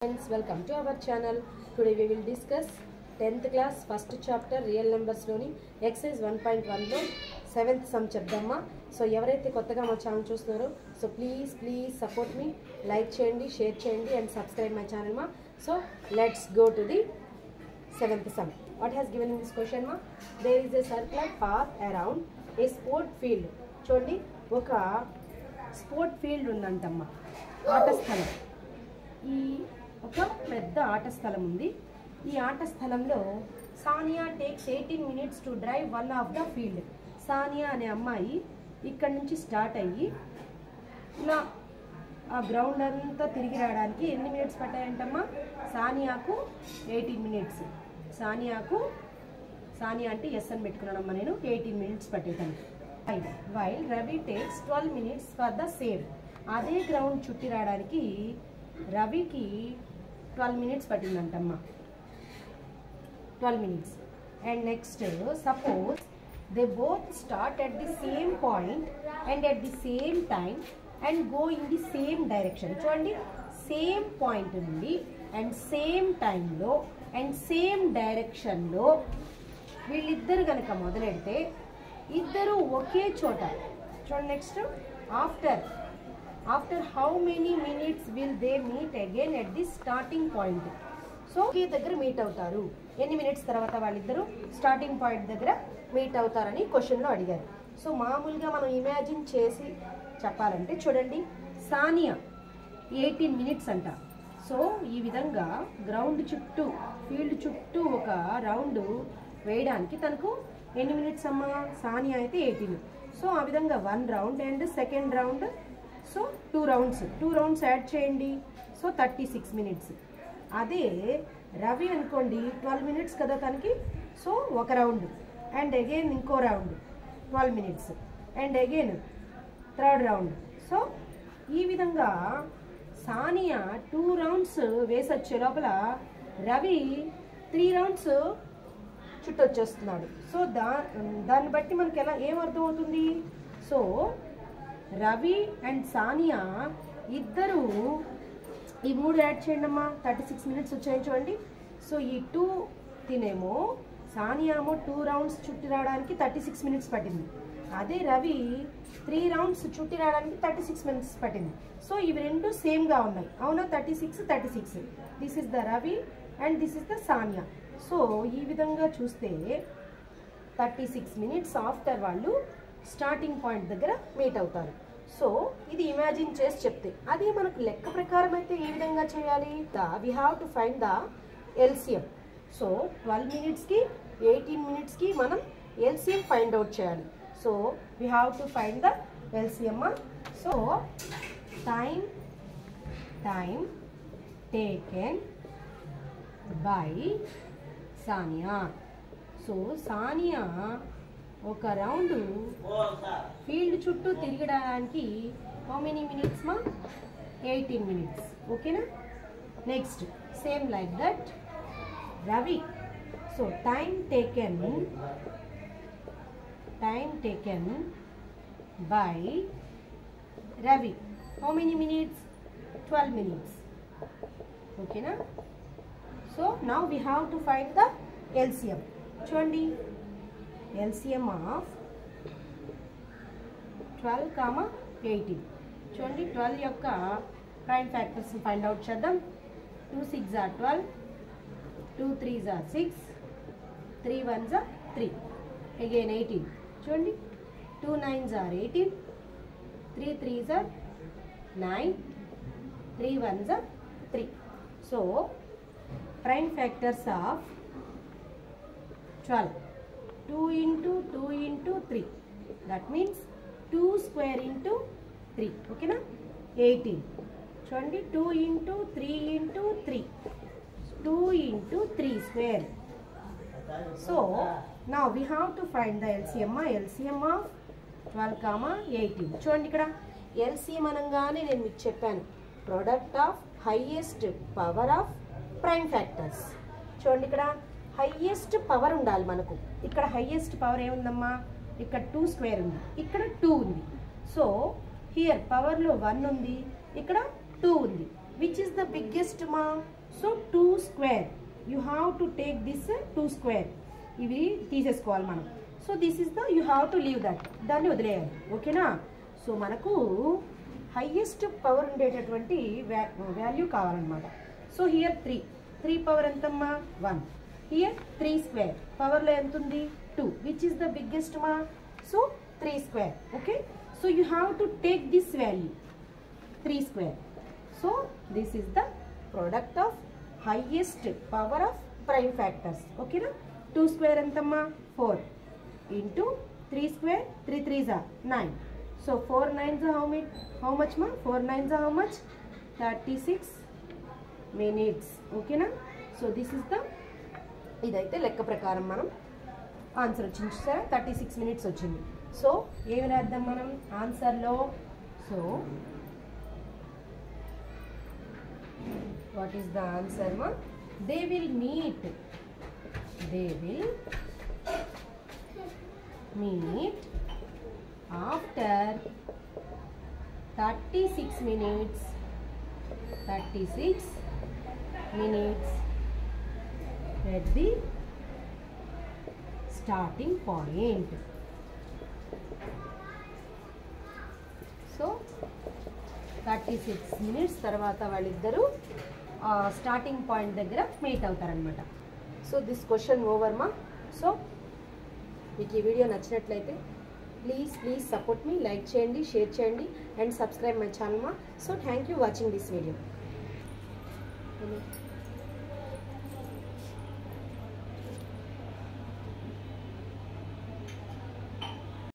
Friends, welcome to our channel. Today we will discuss 10th class first chapter real numbers loni exercise 1.1 lo 7th sum chepdamma. So evaraithe kottaga ma channel chustunaro, so please support me, like cheyandi, share cheyandi and subscribe my channel ma. So let's go to the 7th sum. What has given in this question ma? There is a circular path around a sport field. Chudandi oka sport field undantama, ఆట స్థలం. ఈ ఒక పెద్ద ఆట స్థలం ఉంది. ఈ ఆట స్థలంలో Sania takes 18 minutes to drive one of the field. Sania అనే అమ్మాయి ఇక్కడ నుంచి స్టార్ట్ అయ్యి ఇలా ఆ గ్రౌండ్ అంతా తిరిగి రావడానికి ఎన్ని మినిట్స్ పట్టాయంటమ్మా? సానియాకు 18 minutes. సానియా అంటే ఎస్ అని పెట్టుకున్నానమ్మా నేను. 18 minutes పట్టేదాన్ని. While Ravi takes 12 minutes for the same. అదే గ్రౌండ్ చుట్టి రావడానికి రవికి 12 minutes పట్టిందంటమ్మా. 12 minutes. And next suppose they both start at the same point and at the same time and go in the same direction. చూడండి, same point నుండి and same టైంలో and same డైరెక్షన్లో వీళ్ళిద్దరు కనుక మొదలెడితే ఇద్దరు ఒకే చోట. చూడండి next, after how many minutes will they meet again at the starting point. So ఒకే దగ్గర మీట్ అవుతారు. ఎన్ని మినిట్స్ తర్వాత వాళ్ళిద్దరు స్టార్టింగ్ పాయింట్ దగ్గర మీట్ అవుతారని క్వశ్చన్లో అడిగారు. సో మామూలుగా మనం ఇమాజిన్ చేసి చెప్పాలంటే చూడండి, సానియా 18 minutes అంట. సో ఈ విధంగా గ్రౌండ్ చుట్టూ ఫీల్డ్ చుట్టూ ఒక రౌండ్ వేయడానికి తనకు ఎన్ని మినిట్స్ అమ్మా? సానియా అయితే 18. సో ఆ విధంగా 1 round and second round, so 2 rounds add చేయండి. So 36 minutes. అదే రవి అనుకోండి 12 minutes కదా తనకి. సో ఒక రౌండ్ అండ్ అగైన్ ఇంకో round 12 minutes and again third round. So ఈ విధంగా సానియా 2 rounds వేసొచ్చే లోపల రవి 3 rounds చుట్టొచ్చేస్తున్నాడు. సో దాన్ని బట్టి మనకి ఏమర్థమవుతుంది? సో రవి అండ్ సానియా ఇద్దరు ఈ 3 యాడ్ చేయండి అమ్మా. 36 minutes వచ్చాయి చూడండి. సో ఈ 2 తినేమో సానియా ఏమో 2 rounds చుట్టి రావడానికి 36 minutes పట్టింది. అదే రవి 3 rounds చుట్టి రావడానికి 36 minutes పట్టింది. సో ఇవి రెండు సేమ్గా ఉన్నాయి, అవునా? 36. This is the Ravi and this is the Sania. So ఈ విధంగా చూస్తే 36 minutes ఆఫ్టర్ వాళ్ళు స్టార్టింగ్ పాయింట్ దగ్గర మీట్ అవుతారు. సో ఇది ఇమాజిన్ చేసి చెప్తే, అది మనకు లెక్క ప్రకారం అయితే ఏ విధంగా చేయాలి? We have to find the LCM. So 12 minutesకి 18 minutesకి మనం ఎల్సిఎం ఫైండ్ అవుట్ చేయాలి. So we have to find the LCM. So time taken by Sania. So Sania ఒక రౌండ్ ఫీల్డ్ చుట్టూ తిరగడానికి హౌ మెనీ మినిట్స్ మా? 18 minutes. ఓకేనా? Next same like that Ravi. So time taken by Ravi how many minutes? 12 minutes. ఓకేనా? So now we have to find the LCM. చూడండి, LCM of 12, 18. చూడండి, 12 యొక్క prime factors find out చేద్దాం. 2 6s are 12, 2 3s are 6, 3 1s are 3, again 18. చూడండి, 2 9s are 18, 3 3s are 9, 3 1s are 3. So prime factors of 12, 2 into 2 into 3, that means 2 square into 3. ఓకేనా? 18. చూడండి, 2 into 3 into 3, 2 into 3 square. So now we have to find the LCM of 12, 18. చూడండి, ఇక్కడ LCM అనగానే నేను మీకు చెప్పాను, product of highest power of prime factors. చూడండి, ఇక్కడ హైయెస్ట్ పవర్ ఉండాలి మనకు. ఇక్కడ హైయెస్ట్ పవర్ ఏముందమ్మా? ఇక్కడ 2 square ఉంది, ఇక్కడ 2 ఉంది. సో హియర్ పవర్లో 1 ఉంది, ఇక్కడ 2 ఉంది. విచ్ ఇస్ ద బిగ్గెస్ట్ మా? So 2 square, you have to take this 2 square, ఇవి తీసేసుకోవాలి మనం. So this is the, you have to leave that, దాన్ని వదిలేయాలి. ఓకేనా? సో మనకు హైయెస్ట్ పవర్ ఉండేటటువంటి వాల్యూ కావాలన్నమాట. సో హియర్ 3 పవర్ ఎంతమ్మా? 1. హియర్ 3 స్క్వేర్, పవర్లో ఎంత ఉంది? 2. విచ్ ఇస్ ద బిగ్గెస్ట్ మా? So 3 square. Okay, so you have to take this value 3 square. So this is the product of highest power of prime factors. ఓకేనా? 2 square ఎంతమ్మా? 4 into 3 square, 3 3s are 9. So 4 9s are how much ma? 4 9s are how much? 36 minutes. ఓకేనా? So this is the, ఇదైతే లెక్క ప్రకారం మనం answer వచ్చింది చూసారా, 36 minutes వచ్చింది. సో ఏమి రాద్దాం మనం ఆన్సర్లో? So what is the answer మా? They will meet after 36 minutes at the starting point. So 36 minutes తర్వాత వాళ్ళిద్దరూ స్టార్టింగ్ పాయింట్ దగ్గర మీట్ అవుతారనమాట. సో దిస్ క్వశ్చన్ ఓవర్ మా. సో మీకు ఈ వీడియో నచ్చినట్లయితే ప్లీజ్ సపోర్ట్ మీ, లైక్ చేయండి, షేర్ చేయండి అండ్ సబ్స్క్రైబ్ మై ఛానల్ మా. So thank you watching this video.